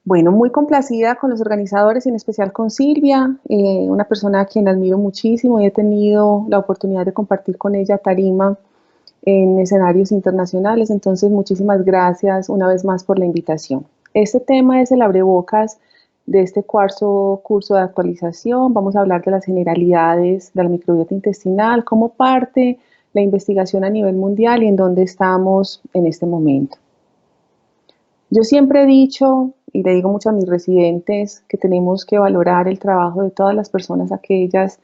Bueno, muy complacida con los organizadores y en especial con Silvia, una persona a quien admiro muchísimo y he tenido la oportunidad de compartir con ella tarima en escenarios internacionales. Entonces, muchísimas gracias una vez más por la invitación. Este tema es el abrebocas de este cuarto curso de actualización. Vamos a hablar de las generalidades de la microbiota intestinal, cómo parte la investigación a nivel mundial y en dónde estamos en este momento. Yo siempre he dicho, y le digo mucho a mis residentes, que tenemos que valorar el trabajo de todas las personas, aquellas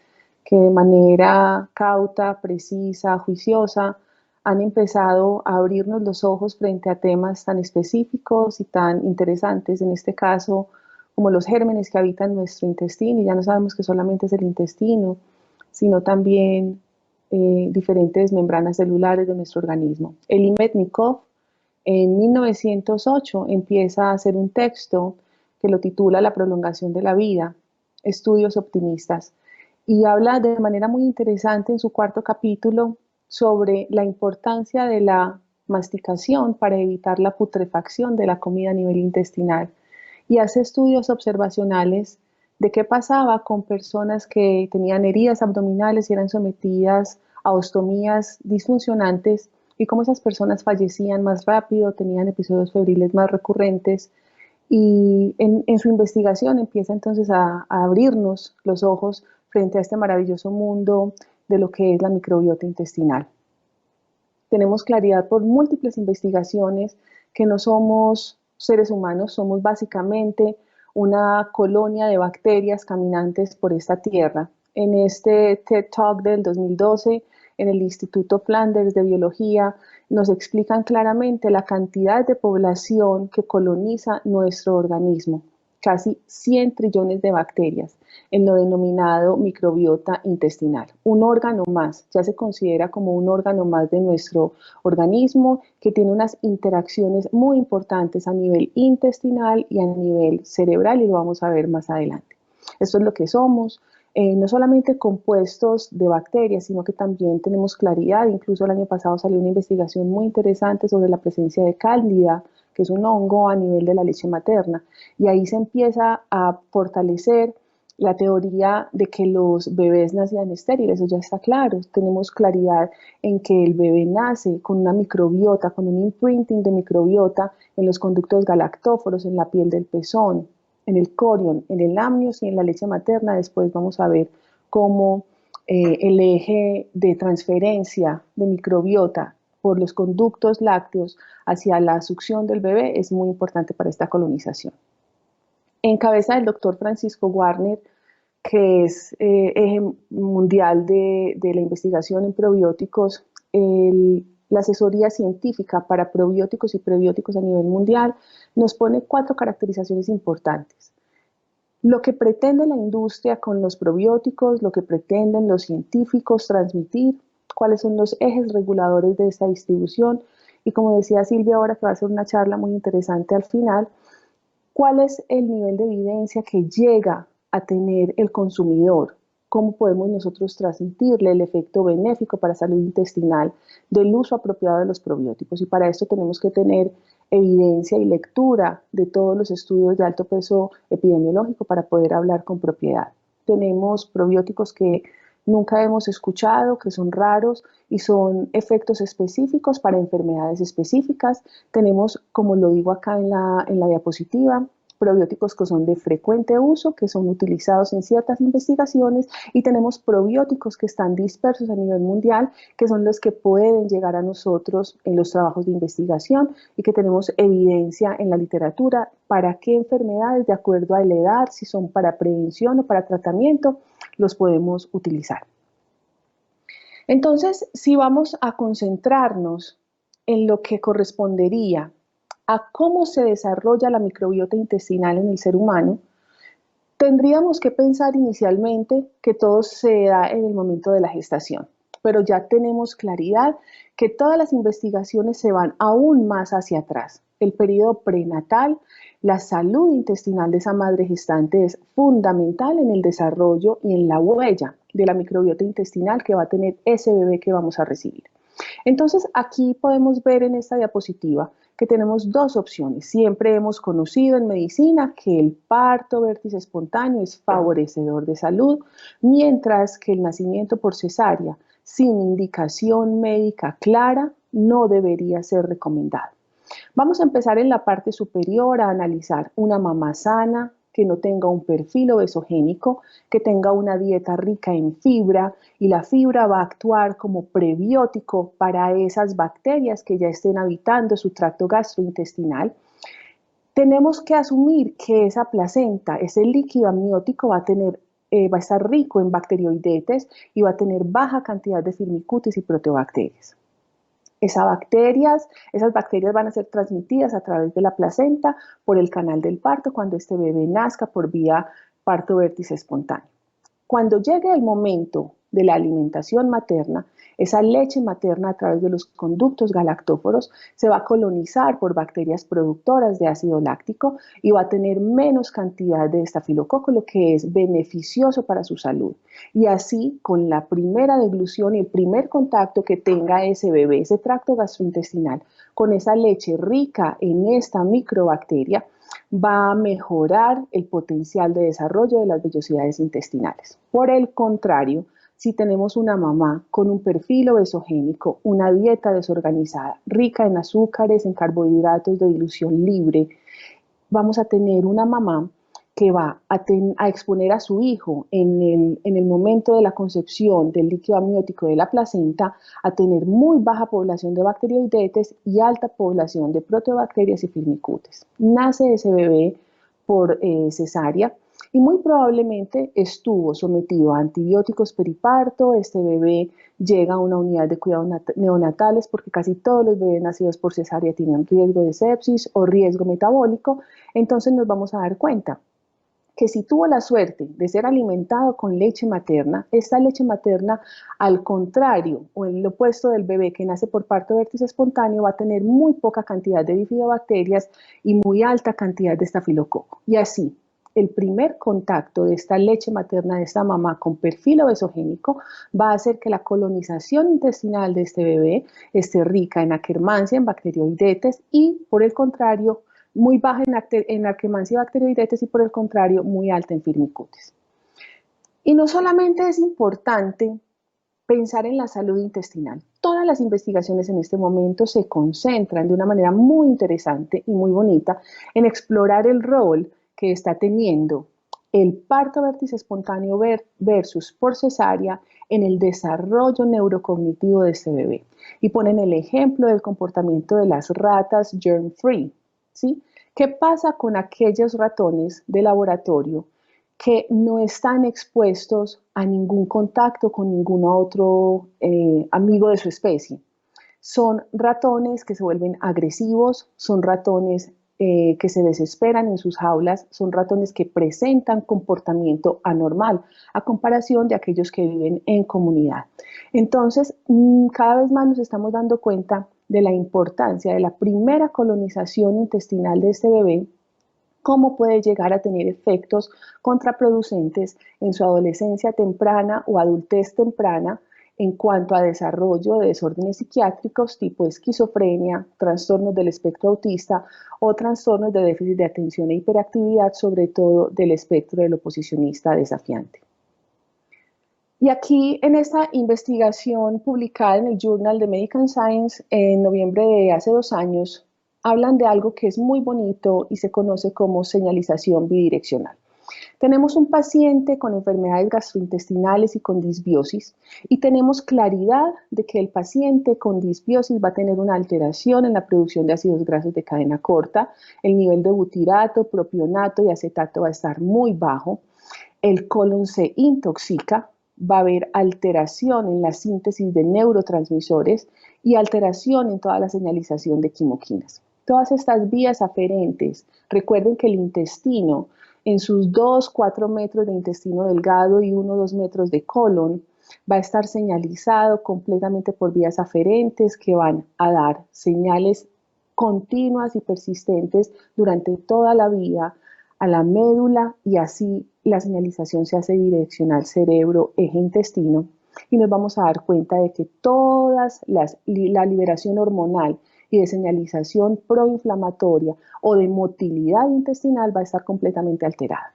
que de manera cauta, precisa, juiciosa, han empezado a abrirnos los ojos frente a temas tan específicos y tan interesantes, en este caso, como los gérmenes que habitan nuestro intestino, y ya no sabemos que solamente es el intestino, sino también diferentes membranas celulares de nuestro organismo. Elie Metnikov en 1908 empieza a hacer un texto que lo titula La prolongación de la vida, estudios optimistas, y habla de manera muy interesante en su cuarto capítulo sobre la importancia de la masticación para evitar la putrefacción de la comida a nivel intestinal y hace estudios observacionales de qué pasaba con personas que tenían heridas abdominales y eran sometidas a ostomías disfuncionantes y cómo esas personas fallecían más rápido, tenían episodios febriles más recurrentes. Y en su investigación empieza entonces a abrirnos los ojos frente a este maravilloso mundo de lo que es la microbiota intestinal. Tenemos claridad por múltiples investigaciones que no somos seres humanos, somos básicamente una colonia de bacterias caminantes por esta tierra. En este TED Talk del 2012, en el Instituto Flanders de Biología, nos explican claramente la cantidad de población que coloniza nuestro organismo, casi 100 trillones de bacterias en lo denominado microbiota intestinal. Un órgano más, ya se considera como un órgano más de nuestro organismo que tiene unas interacciones muy importantes a nivel intestinal y a nivel cerebral y lo vamos a ver más adelante. Esto es lo que somos. No solamente compuestos de bacterias, sino que también tenemos claridad. Incluso el año pasado salió una investigación muy interesante sobre la presencia de cándida, que es un hongo a nivel de la leche materna. Y ahí se empieza a fortalecer la teoría de que los bebés nacían estériles, eso ya está claro. Tenemos claridad en que el bebé nace con una microbiota, con un imprinting de microbiota en los conductos galactóforos, en la piel del pezón, en el corion, en el amnios y en la leche materna. Después vamos a ver cómo el eje de transferencia de microbiota por los conductos lácteos hacia la succión del bebé es muy importante para esta colonización. En cabeza del doctor Francisco Warner, que es eje mundial de la investigación en probióticos, la asesoría científica para probióticos y prebióticos a nivel mundial nos pone 4 caracterizaciones importantes. Lo que pretende la industria con los probióticos, lo que pretenden los científicos transmitir, cuáles son los ejes reguladores de esta distribución y, como decía Silvia ahora, que va a ser una charla muy interesante al final, cuál es el nivel de evidencia que llega a tener el consumidor, cómo podemos nosotros transmitirle el efecto benéfico para salud intestinal del uso apropiado de los probióticos. Y para esto tenemos que tener evidencia y lectura de todos los estudios de alto peso epidemiológico para poder hablar con propiedad. Tenemos probióticos que nunca hemos escuchado, que son raros y son efectos específicos para enfermedades específicas. Tenemos, como lo digo acá en la diapositiva, probióticos que son de frecuente uso, que son utilizados en ciertas investigaciones, y tenemos probióticos que están dispersos a nivel mundial, que son los que pueden llegar a nosotros en los trabajos de investigación y que tenemos evidencia en la literatura para qué enfermedades, de acuerdo a la edad, si son para prevención o para tratamiento, los podemos utilizar. Entonces, si vamos a concentrarnos en lo que correspondería a cómo se desarrolla la microbiota intestinal en el ser humano, tendríamos que pensar inicialmente que todo se da en el momento de la gestación, pero ya tenemos claridad que todas las investigaciones se van aún más hacia atrás. El periodo prenatal, la salud intestinal de esa madre gestante es fundamental en el desarrollo y en la huella de la microbiota intestinal que va a tener ese bebé que vamos a recibir. Entonces, aquí podemos ver en esta diapositiva que tenemos dos opciones. Siempre hemos conocido en medicina que el parto vértice espontáneo es favorecedor de salud, mientras que el nacimiento por cesárea sin indicación médica clara no debería ser recomendado. Vamos a empezar en la parte superior a analizar una mamá sana, que no tenga un perfil obesogénico, que tenga una dieta rica en fibra, y la fibra va a actuar como prebiótico para esas bacterias que ya estén habitando su tracto gastrointestinal. Tenemos que asumir que esa placenta, ese líquido amniótico va a estar rico en bacteroidetes y va a tener baja cantidad de firmicutes y proteobacterias. Esas bacterias van a ser transmitidas a través de la placenta por el canal del parto cuando este bebé nazca por vía parto vértice espontáneo. Cuando llegue el momento de la alimentación materna, esa leche materna a través de los conductos galactóforos se va a colonizar por bacterias productoras de ácido láctico y va a tener menos cantidad de estafilococo, lo que es beneficioso para su salud. Y así, con la primera deglución y el primer contacto que tenga ese bebé, ese tracto gastrointestinal, con esa leche rica en esta microbacteria, va a mejorar el potencial de desarrollo de las vellosidades intestinales. Por el contrario, si tenemos una mamá con un perfil obesogénico, una dieta desorganizada, rica en azúcares, en carbohidratos de dilución libre, vamos a tener una mamá que va a exponer a su hijo en el momento de la concepción del líquido amniótico de la placenta a tener muy baja población de bacteroidetes y alta población de proteobacterias y firmicutes. Nace ese bebé por cesárea y muy probablemente estuvo sometido a antibióticos periparto. Este bebé llega a una unidad de cuidados neonatales porque casi todos los bebés nacidos por cesárea tienen riesgo de sepsis o riesgo metabólico. Entonces nos vamos a dar cuenta que si tuvo la suerte de ser alimentado con leche materna, esta leche materna, al contrario, o el opuesto del bebé que nace por parto vértice espontáneo, va a tener muy poca cantidad de bifidobacterias y muy alta cantidad de estafilococo. Y así, el primer contacto de esta leche materna de esta mamá con perfil obesogénico va a hacer que la colonización intestinal de este bebé esté rica en Akkermansia, en bacteroidetes, y por el contrario, muy baja en Akkermansia y bacteroidetes, y por el contrario, muy alta en firmicutes. Y no solamente es importante pensar en la salud intestinal. Todas las investigaciones en este momento se concentran de una manera muy interesante y muy bonita en explorar el rol que está teniendo el parto vértice espontáneo versus por cesárea en el desarrollo neurocognitivo de este bebé. Y ponen el ejemplo del comportamiento de las ratas germ-free, ¿sí? ¿Qué pasa con aquellos ratones de laboratorio que no están expuestos a ningún contacto con ningún otro amigo de su especie? Son ratones que se vuelven agresivos, son ratones que se desesperan en sus jaulas, son ratones que presentan comportamiento anormal a comparación de aquellos que viven en comunidad. Entonces, cada vez más nos estamos dando cuenta de la importancia de la primera colonización intestinal de este bebé, cómo puede llegar a tener efectos contraproducentes en su adolescencia temprana o adultez temprana en cuanto a desarrollo de desórdenes psiquiátricos tipo esquizofrenia, trastornos del espectro autista o trastornos de déficit de atención e hiperactividad, sobre todo del espectro del oposicionista desafiante. Y aquí en esta investigación publicada en el Journal de Medical Science en noviembre de hace 2 años, hablan de algo que es muy bonito y se conoce como señalización bidireccional. Tenemos un paciente con enfermedades gastrointestinales y con disbiosis, y tenemos claridad de que el paciente con disbiosis va a tener una alteración en la producción de ácidos grasos de cadena corta, el nivel de butirato, propionato y acetato va a estar muy bajo, el colon se intoxica, va a haber alteración en la síntesis de neurotransmisores y alteración en toda la señalización de quimoquinas. Todas estas vías aferentes, recuerden que el intestino, en sus 2-4 metros de intestino delgado y 1-2 metros de colon, va a estar señalizado completamente por vías aferentes que van a dar señales continuas y persistentes durante toda la vida a la médula, y así la señalización se hace bidireccional cerebro-eje-intestino, y nos vamos a dar cuenta de que la liberación hormonal y de señalización proinflamatoria o de motilidad intestinal va a estar completamente alterada.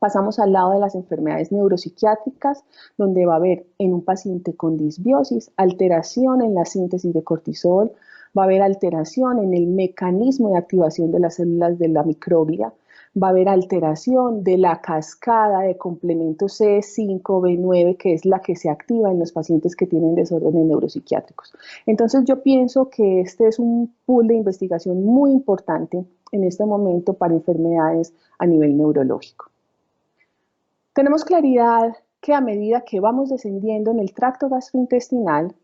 Pasamos al lado de las enfermedades neuropsiquiátricas, donde va a haber en un paciente con disbiosis alteración en la síntesis de cortisol, va a haber alteración en el mecanismo de activación de las células de la microglia, va a haber alteración de la cascada de complemento C5, B9, que es la que se activa en los pacientes que tienen desórdenes neuropsiquiátricos. Entonces yo pienso que este es un pool de investigación muy importante en este momento para enfermedades a nivel neurológico. Tenemos claridad que a medida que vamos descendiendo en el tracto gastrointestinal,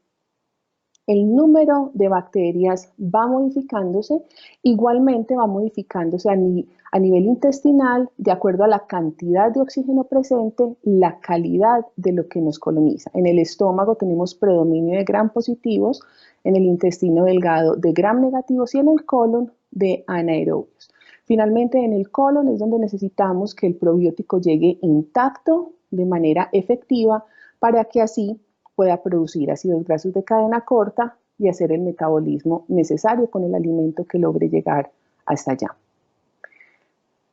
el número de bacterias va modificándose, igualmente va modificándose a nivel intestinal de acuerdo a la cantidad de oxígeno presente, la calidad de lo que nos coloniza. En el estómago tenemos predominio de gram positivos, en el intestino delgado de gram negativos y en el colon de anaerobios. Finalmente, en el colon es donde necesitamos que el probiótico llegue intacto de manera efectiva para que así pueda producir ácidos grasos de cadena corta y hacer el metabolismo necesario con el alimento que logre llegar hasta allá.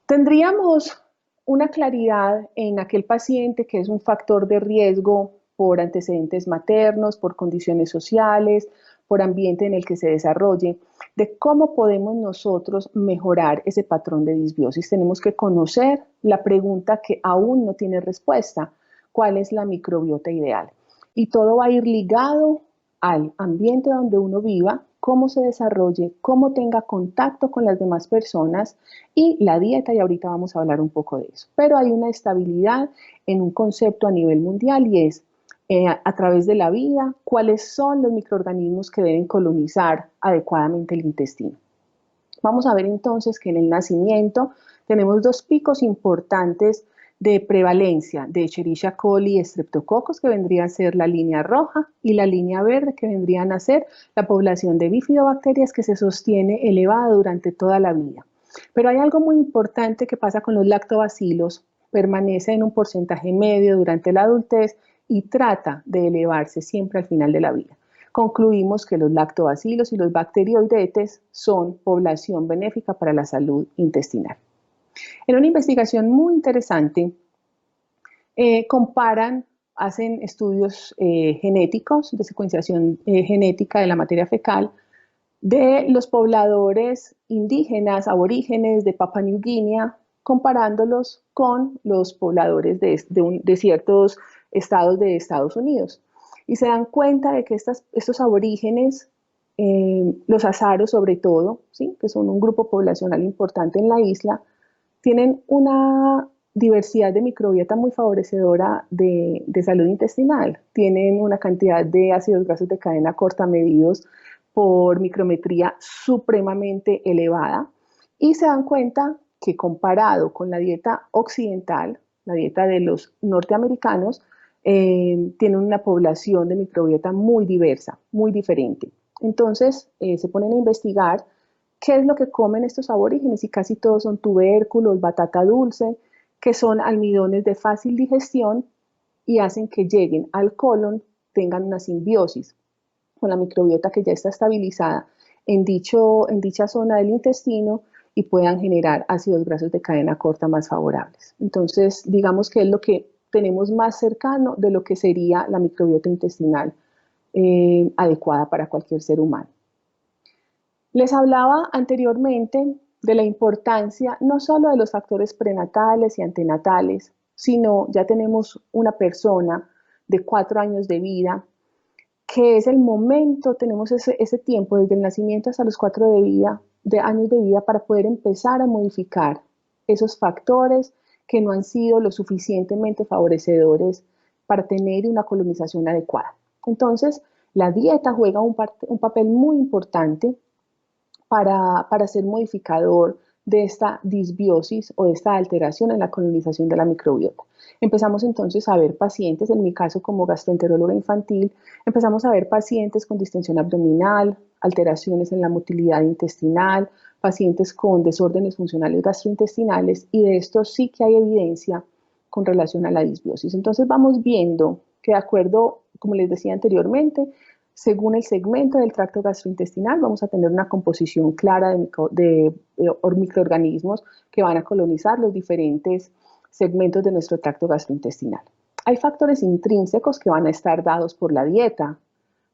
Tendríamos una claridad en aquel paciente que es un factor de riesgo por antecedentes maternos, por condiciones sociales, por ambiente en el que se desarrolle, de cómo podemos nosotros mejorar ese patrón de disbiosis. Tenemos que conocer la pregunta que aún no tiene respuesta, ¿cuál es la microbiota ideal? Y todo va a ir ligado al ambiente donde uno viva, cómo se desarrolle, cómo tenga contacto con las demás personas y la dieta, y ahorita vamos a hablar un poco de eso. Pero hay una estabilidad en un concepto a nivel mundial y es a través de la vida, cuáles son los microorganismos que deben colonizar adecuadamente el intestino. Vamos a ver entonces que en el nacimiento tenemos dos picos importantes de prevalencia de Escherichia coli y Streptococcus, que vendrían a ser la línea roja, y la línea verde, que vendrían a ser la población de bifidobacterias que se sostiene elevada durante toda la vida. Pero hay algo muy importante que pasa con los lactobacilos, permanece en un porcentaje medio durante la adultez y trata de elevarse siempre al final de la vida. Concluimos que los lactobacilos y los bacterioidetes son población benéfica para la salud intestinal. En una investigación muy interesante, hacen estudios genéticos de secuenciación genética de la materia fecal de los pobladores indígenas, aborígenes de Papua New Guinea, comparándolos con los pobladores de ciertos estados de Estados Unidos. Y se dan cuenta de que estos aborígenes, los azaros sobre todo, ¿sí?, que son un grupo poblacional importante en la isla, tienen una diversidad de microbiota muy favorecedora de salud intestinal. Tienen una cantidad de ácidos grasos de cadena corta medidos por micrometría supremamente elevada y se dan cuenta que comparado con la dieta occidental, la dieta de los norteamericanos, tienen una población de microbiota muy diversa, muy diferente. Entonces se ponen a investigar qué es lo que comen estos aborígenes y casi todos son tubérculos, batata dulce, que son almidones de fácil digestión y hacen que lleguen al colon, tengan una simbiosis con la microbiota que ya está estabilizada en dicha zona del intestino y puedan generar ácidos grasos de cadena corta más favorables. Entonces, digamos que es lo que tenemos más cercano de lo que sería la microbiota intestinal adecuada para cualquier ser humano. Les hablaba anteriormente de la importancia no solo de los factores prenatales y antenatales, sino ya tenemos una persona de 4 años de vida, que es el momento, tenemos ese tiempo desde el nacimiento hasta los 4 años de vida para poder empezar a modificar esos factores que no han sido lo suficientemente favorecedores para tener una colonización adecuada. Entonces, la dieta juega un papel muy importante para ser modificador de esta disbiosis o de esta alteración en la colonización de la microbiota. Empezamos entonces a ver pacientes, en mi caso como gastroenteróloga infantil, empezamos a ver pacientes con distensión abdominal, alteraciones en la motilidad intestinal, pacientes con desórdenes funcionales gastrointestinales, y de esto sí que hay evidencia con relación a la disbiosis. Entonces vamos viendo que, de acuerdo, como les decía anteriormente, Según el segmento del tracto gastrointestinal, vamos a tener una composición clara de microorganismos que van a colonizar los diferentes segmentos de nuestro tracto gastrointestinal. Hay factores intrínsecos que van a estar dados por la dieta,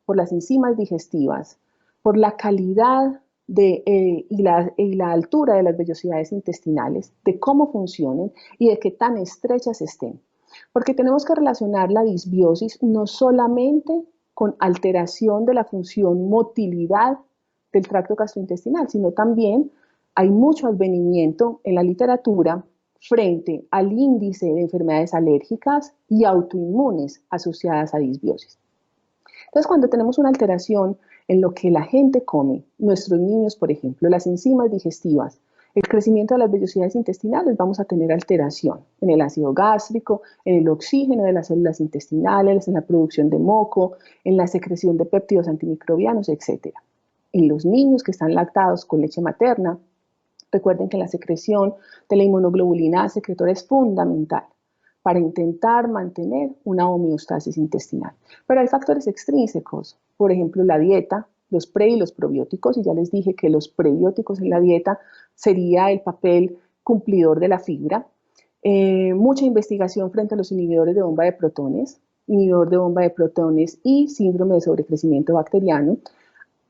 por las enzimas digestivas, por la calidad y la altura de las vellosidades intestinales, de cómo funcionen y de qué tan estrechas estén. Porque tenemos que relacionar la disbiosis no solamente con alteración de la función motilidad del tracto gastrointestinal, sino también hay mucho advenimiento en la literatura frente al índice de enfermedades alérgicas y autoinmunes asociadas a disbiosis. Entonces, cuando tenemos una alteración en lo que la gente come, nuestros niños, por ejemplo, las enzimas digestivas, el crecimiento de las vellosidades intestinales, vamos a tener alteración en el ácido gástrico, en el oxígeno de las células intestinales, en la producción de moco, en la secreción de péptidos antimicrobianos, etc. En los niños que están lactados con leche materna, recuerden que la secreción de la inmunoglobulina secretora es fundamental para intentar mantener una homeostasis intestinal. Pero hay factores extrínsecos, por ejemplo, la dieta, los pre y los probióticos, y ya les dije que los prebióticos en la dieta sería el papel cumplidor de la fibra. Mucha investigación frente a los inhibidores de bomba de protones, inhibidor de bomba de protones y síndrome de sobrecrecimiento bacteriano,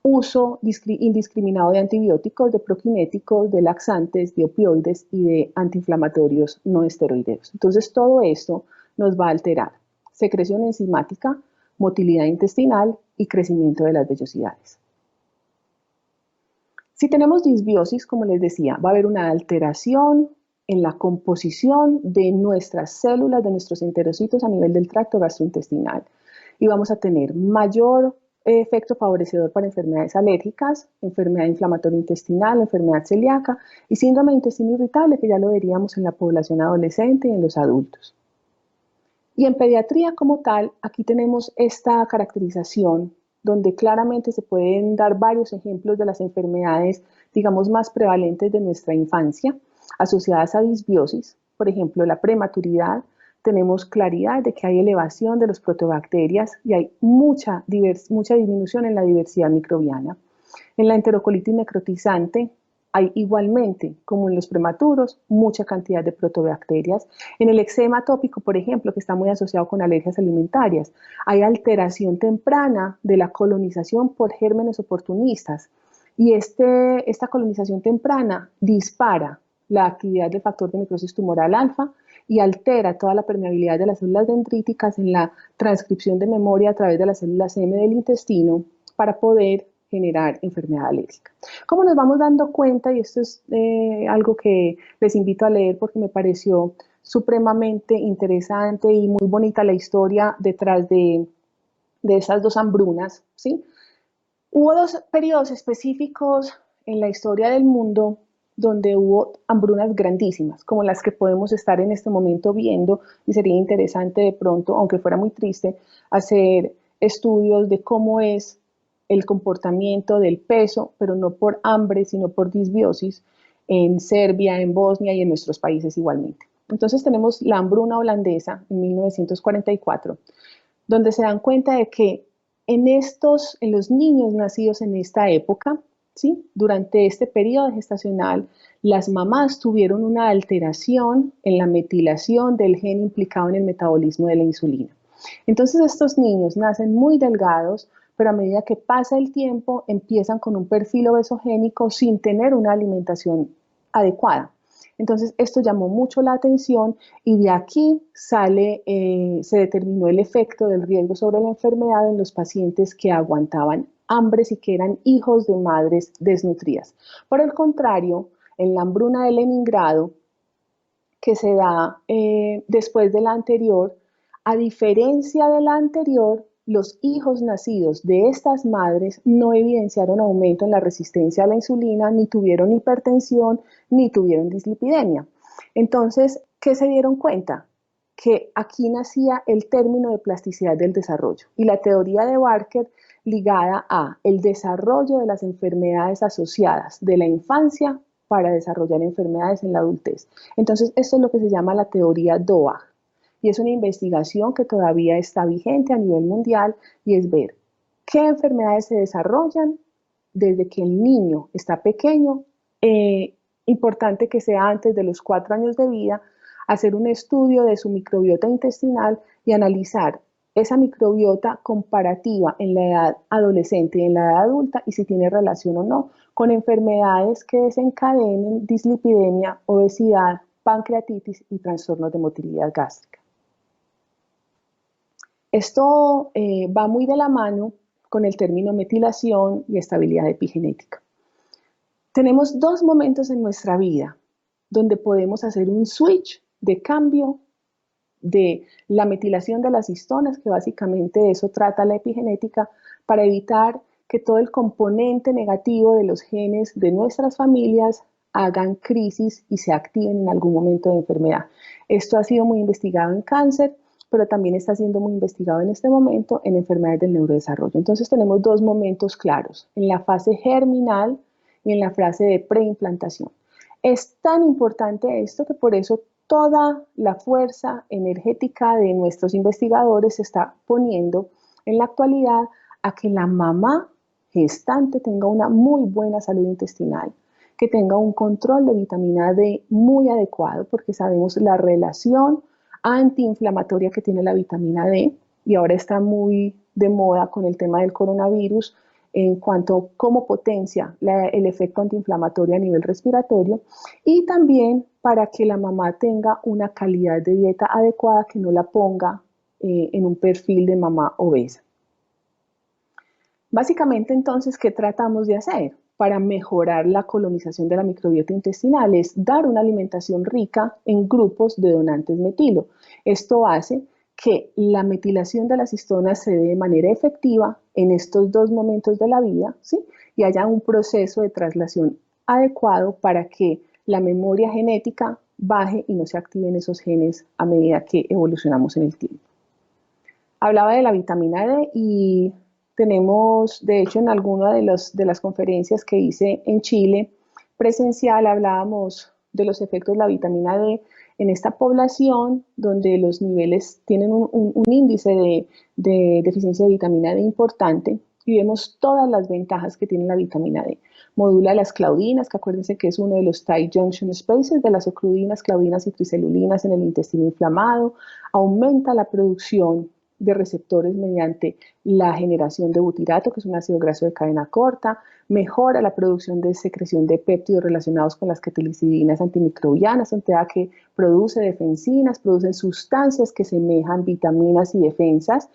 uso indiscriminado de antibióticos, de proquinéticos, de laxantes, de opioides y de antiinflamatorios no esteroideos. Entonces, todo esto nos va a alterar secreción enzimática, motilidad intestinal y crecimiento de las vellosidades. Si tenemos disbiosis, como les decía, va a haber una alteración en la composición de nuestras células, de nuestros enterocitos a nivel del tracto gastrointestinal y vamos a tener mayor efecto favorecedor para enfermedades alérgicas, enfermedad inflamatoria intestinal, enfermedad celíaca y síndrome de intestino irritable, que ya lo veríamos en la población adolescente y en los adultos. Y en pediatría como tal, aquí tenemos esta caracterización donde claramente se pueden dar varios ejemplos de las enfermedades, digamos, más prevalentes de nuestra infancia, asociadas a disbiosis, por ejemplo, la prematuridad. Tenemos claridad de que hay elevación de los protobacterias y hay mucha disminución en la diversidad microbiana. En la enterocolitis necrotizante hay igualmente, como en los prematuros, mucha cantidad de protobacterias. En el eczema atópico, por ejemplo, que está muy asociado con alergias alimentarias, hay alteración temprana de la colonización por gérmenes oportunistas. Y esta colonización temprana dispara la actividad del factor de necrosis tumoral alfa y altera toda la permeabilidad de las células dendríticas en la transcripción de memoria a través de las células M del intestino para poder generar enfermedad alérgica. ¿Cómo nos vamos dando cuenta? Y esto es algo que les invito a leer porque me pareció supremamente interesante y muy bonita la historia detrás de esas dos hambrunas, ¿sí? Hubo dos periodos específicos en la historia del mundo donde hubo hambrunas grandísimas, como las que podemos estar en este momento viendo, y sería interesante de pronto, aunque fuera muy triste, hacer estudios de cómo es el comportamiento del peso, pero no por hambre, sino por disbiosis, en Serbia, en Bosnia y en nuestros países igualmente. Entonces tenemos la hambruna holandesa en 1944, donde se dan cuenta de que en los niños nacidos en esta época, ¿sí? Durante este periodo gestacional, las mamás tuvieron una alteración en la metilación del gen implicado en el metabolismo de la insulina. Entonces estos niños nacen muy delgados, pero a medida que pasa el tiempo empiezan con un perfil obesogénico sin tener una alimentación adecuada. Entonces esto llamó mucho la atención y de aquí se determinó el efecto del riesgo sobre la enfermedad en los pacientes que aguantaban hambres y que eran hijos de madres desnutridas. Por el contrario, en la hambruna de Leningrado, que se da después de la anterior, a diferencia de la anterior, los hijos nacidos de estas madres no evidenciaron aumento en la resistencia a la insulina, ni tuvieron hipertensión, ni tuvieron dislipidemia. Entonces, ¿qué se dieron cuenta? Que aquí nacía el término de plasticidad del desarrollo y la teoría de Barker ligada a el desarrollo de las enfermedades asociadas de la infancia para desarrollar enfermedades en la adultez. Entonces, esto es lo que se llama la teoría DOAG y es una investigación que todavía está vigente a nivel mundial y es ver ¿Qué enfermedades se desarrollan desde que el niño está pequeño? Importante que sea antes de los 4 años de vida, hacer un estudio de su microbiota intestinal y analizar esa microbiota comparativa en la edad adolescente y en la edad adulta y si tiene relación o no con enfermedades que desencadenen dislipidemia, obesidad, pancreatitis y trastornos de motilidad gástrica. Esto va muy de la mano con el término metilación y estabilidad epigenética. Tenemos 2 momentos en nuestra vida donde podemos hacer un switch de cambio de la metilación de las histonas, que básicamente de eso trata la epigenética, para evitar que todo el componente negativo de los genes de nuestras familias hagan crisis y se activen en algún momento de enfermedad. Esto ha sido muy investigado en cáncer, pero también está siendo muy investigado en este momento en enfermedades del neurodesarrollo. Entonces tenemos 2 momentos claros, en la fase germinal y en la fase de preimplantación. Es tan importante esto que por eso toda la fuerza energética de nuestros investigadores se está poniendo en la actualidad a que la mamá gestante tenga una muy buena salud intestinal, que tenga un control de vitamina D muy adecuado, porque sabemos la relación antiinflamatoria que tiene la vitamina D, y ahora está muy de moda con el tema del coronavirus, en cuanto a cómo potencia el efecto antiinflamatorio a nivel respiratorio, y también para que la mamá tenga una calidad de dieta adecuada que no la ponga en un perfil de mamá obesa. Básicamente, entonces, ¿qué tratamos de hacer para mejorar la colonización de la microbiota intestinal? Es dar una alimentación rica en grupos de donantes metilo. Esto hace que la metilación de las histonas se dé de manera efectiva en estos 2 momentos de la vida, ¿sí? Y haya un proceso de traslación adecuado para que la memoria genética baje y no se activen esos genes a medida que evolucionamos en el tiempo. Hablaba de la vitamina D y tenemos, de hecho, en alguna de las conferencias que hice en Chile presencial, hablábamos de los efectos de la vitamina D en esta población donde los niveles tienen un índice de deficiencia de vitamina D importante, y vemos todas las ventajas que tiene la vitamina D. Modula las claudinas, que acuérdense que es uno de los tight junction spaces de las ocludinas, claudinas y tricelulinas en el intestino inflamado. Aumenta la producción de receptores mediante la generación de butirato, que es un ácido graso de cadena corta. Mejora la producción de secreción de péptidos relacionados con las catecolicidinas antimicrobianas, que produce defensinas, producen sustancias que semejan vitaminas y defensas.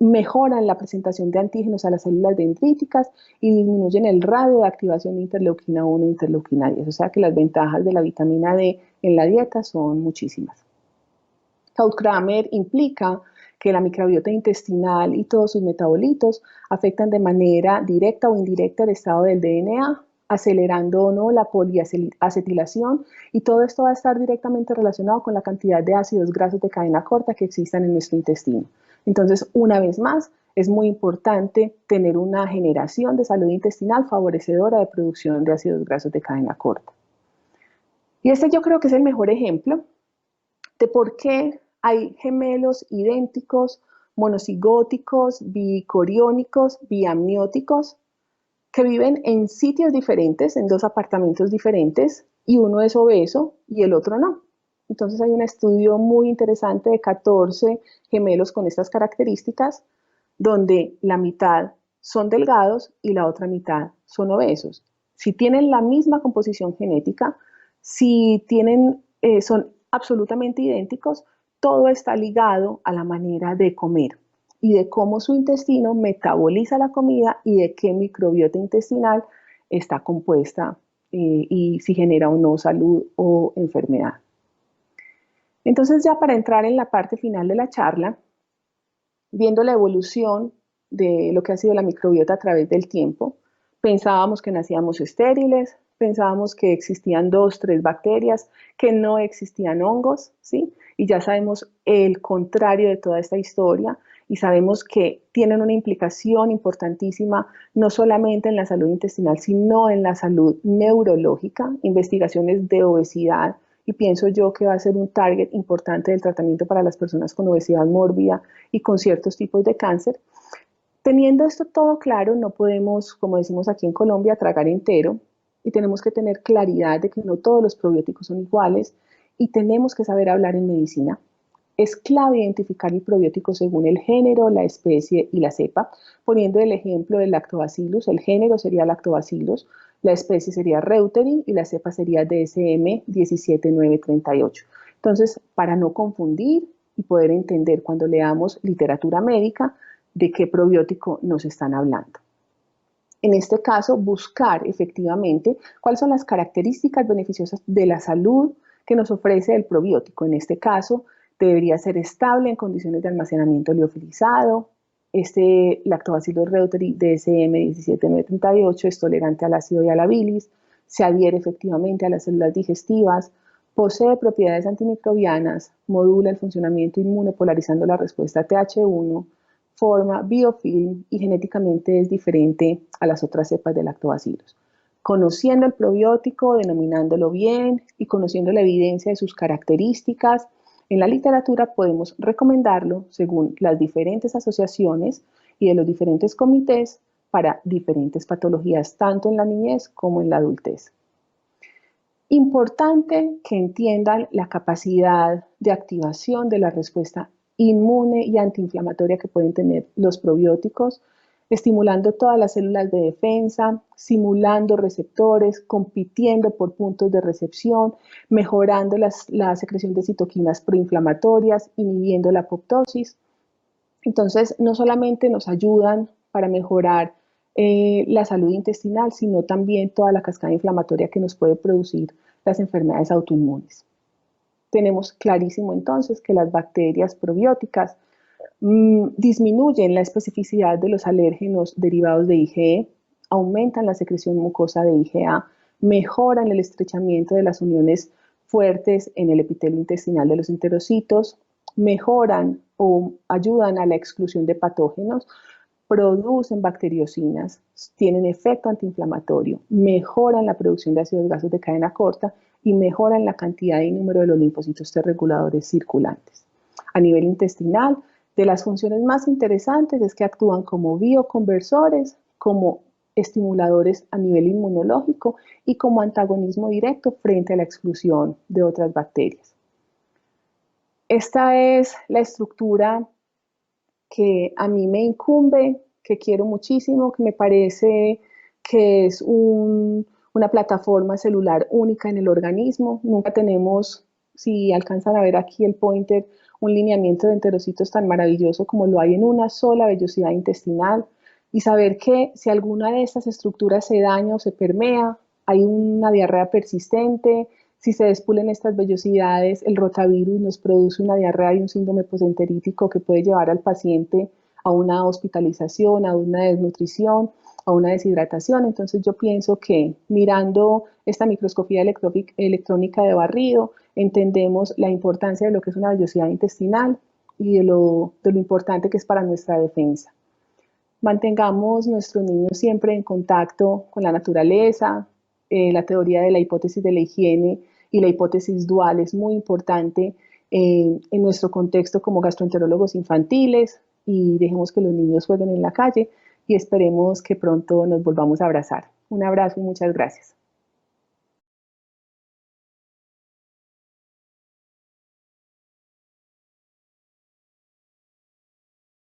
Mejoran la presentación de antígenos a las células dendríticas y disminuyen el radio de activación de interleuquina 1 e interleuquina 10. O sea que las ventajas de la vitamina D en la dieta son muchísimas. Kraut-Kramer implica que la microbiota intestinal y todos sus metabolitos afectan de manera directa o indirecta el estado del DNA, acelerando o no la poliacetilación, y todo esto va a estar directamente relacionado con la cantidad de ácidos grasos de cadena corta que existan en nuestro intestino. Entonces, una vez más, es muy importante tener una generación de salud intestinal favorecedora de producción de ácidos grasos de cadena corta. Y este yo creo que es el mejor ejemplo de por qué hay gemelos idénticos, monocigóticos, bicoriónicos, biamnióticos, que viven en sitios diferentes, en 2 apartamentos diferentes, y uno es obeso y el otro no. Entonces hay un estudio muy interesante de 14 gemelos con estas características, donde la mitad son delgados y la otra mitad son obesos. Si tienen la misma composición genética, si son absolutamente idénticos, todo está ligado a la manera de comer y de cómo su intestino metaboliza la comida y de qué microbiota intestinal está compuesta y si genera o no salud o enfermedad. Entonces, ya para entrar en la parte final de la charla, viendo la evolución de lo que ha sido la microbiota a través del tiempo, pensábamos que nacíamos estériles, pensábamos que existían 2, 3 bacterias, que no existían hongos, ¿sí? Y ya sabemos el contrario de toda esta historia, y sabemos que tienen una implicación importantísima no solamente en la salud intestinal, sino en la salud neurológica, investigaciones de obesidad, y pienso yo que va a ser un target importante del tratamiento para las personas con obesidad mórbida y con ciertos tipos de cáncer. Teniendo esto todo claro, no podemos, como decimos aquí en Colombia, tragar entero y tenemos que tener claridad de que no todos los probióticos son iguales y tenemos que saber hablar en medicina. Es clave identificar el probiótico según el género, la especie y la cepa. Poniendo el ejemplo del lactobacillus, el género sería lactobacillus, la especie sería reuteri y la cepa sería DSM 17938. Entonces, para no confundir y poder entender cuando leamos literatura médica de qué probiótico nos están hablando. En este caso, buscar efectivamente cuáles son las características beneficiosas de la salud que nos ofrece el probiótico. En este caso, debería ser estable en condiciones de almacenamiento liofilizado. Este Lactobacillus reuteri DSM 17938 es tolerante al ácido y a la bilis, se adhiere efectivamente a las células digestivas, posee propiedades antimicrobianas, modula el funcionamiento inmune polarizando la respuesta Th1, forma biofilm y genéticamente es diferente a las otras cepas de lactobacillus. Conociendo el probiótico, denominándolo bien y conociendo la evidencia de sus características, en la literatura podemos recomendarlo según las diferentes asociaciones y de los diferentes comités para diferentes patologías, tanto en la niñez como en la adultez. Importante que entiendan la capacidad de activación de la respuesta inmune y antiinflamatoria que pueden tener los probióticos, estimulando todas las células de defensa, simulando receptores, compitiendo por puntos de recepción, mejorando la secreción de citoquinas proinflamatorias, inhibiendo la apoptosis. Entonces, no solamente nos ayudan para mejorar la salud intestinal, sino también toda la cascada inflamatoria que nos puede producir las enfermedades autoinmunes. Tenemos clarísimo entonces que las bacterias probióticas disminuyen la especificidad de los alérgenos derivados de IgE, aumentan la secreción mucosa de IgA, mejoran el estrechamiento de las uniones fuertes en el epitelio intestinal de los enterocitos, mejoran o ayudan a la exclusión de patógenos, producen bacteriocinas, tienen efecto antiinflamatorio, mejoran la producción de ácidos grasos de cadena corta y mejoran la cantidad y número de los linfocitos T reguladores circulantes. A nivel intestinal, de las funciones más interesantes es que actúan como bioconversores, como estimuladores a nivel inmunológico y como antagonismo directo frente a la exclusión de otras bacterias. Esta es la estructura que a mí me incumbe, que quiero muchísimo, que me parece que es una plataforma celular única en el organismo. Nunca tenemos, si alcanzan a ver aquí el pointer, un lineamiento de enterocitos tan maravilloso como lo hay en una sola vellosidad intestinal, y saber que si alguna de estas estructuras se daña o se permea, hay una diarrea persistente. Si se despulen estas vellosidades, el rotavirus nos produce una diarrea y un síndrome posenterítico que puede llevar al paciente a una hospitalización, a una desnutrición, a una deshidratación. Entonces yo pienso que mirando esta microscopía electrónica de barrido, entendemos la importancia de lo que es una vellosidad intestinal y de lo importante que es para nuestra defensa. Mantengamos nuestros niños siempre en contacto con la naturaleza. La teoría de la hipótesis de la higiene y la hipótesis dual es muy importante en nuestro contexto como gastroenterólogos infantiles, y dejemos que los niños jueguen en la calle y esperemos que pronto nos volvamos a abrazar. Un abrazo y muchas gracias.